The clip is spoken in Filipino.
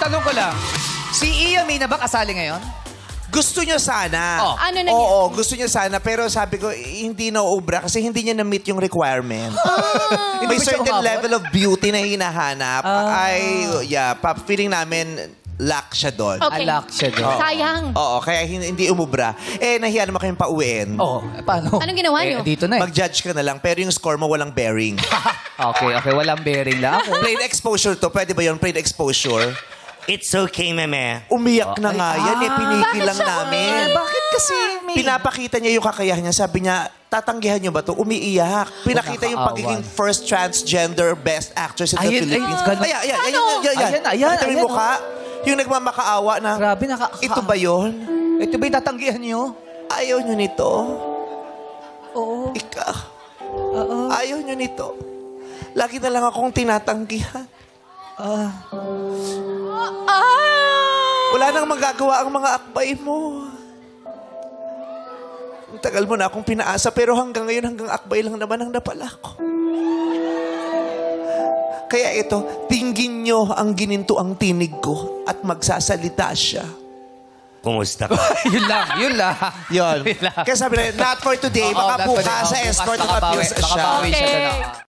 tanong ko lang. Si Iya May na ba kasali ngayon? Gusto niya sana. Oh. Ano na Oo, gusto niya sana. Pero sabi ko, hindi na-ubra kasi hindi niya na-meet yung requirement. May Hindi ba siya certain umabot? level of beauty na hinahanap. Feeling namin lack siya doon. Okay. Alak siya doon. Sayang. Oo, kaya hindi umubra. Nahiya naman kayong pauwiin. Oo. Paano? Anong ginawa niyo? Dito na eh. Mag-judge ka na lang, pero yung score mo walang bearing. Okay. Walang bearing lang ako. Plain exposure to. Pwede ba yun? Plain exposure? It's okay, meme. Umiyak na nga yan. Pinigil Bakit lang siya namin. Bakit kasi may... Pinapakita niya yung kakayahan niya. Sabi niya, tatanggihan niyo ba to? Umiiyak. Pinakita yung pagiging Nakakaawa. first transgender best actress in the Ayun, Philippines. ganun. Ayan. Ayan, Kita mo yung ayan, mukha? Yung nagmamakaawa na, Grabe, nakaka... ito ba yun? Ito ba yung tatanggihan niyo? Ayaw niyo nito? Oo. Ayaw niyo nito? Lagi na lang akong tinatanggihan. Wala nang magagawa ang mga akbay mo. Ang tagal mo na akong pinaasa, pero hanggang ngayon, hanggang akbay lang naman ang napala ko. Kaya ito, tingin nyo ang gininto ang tinig ko at magsasalita siya. Kumusta ka? Yun lang. Yun. Yun lang. Kaya sabi na, not for today, baka Oo, bukas sa escort of baka abuse bawi siya. siya Okay. doon.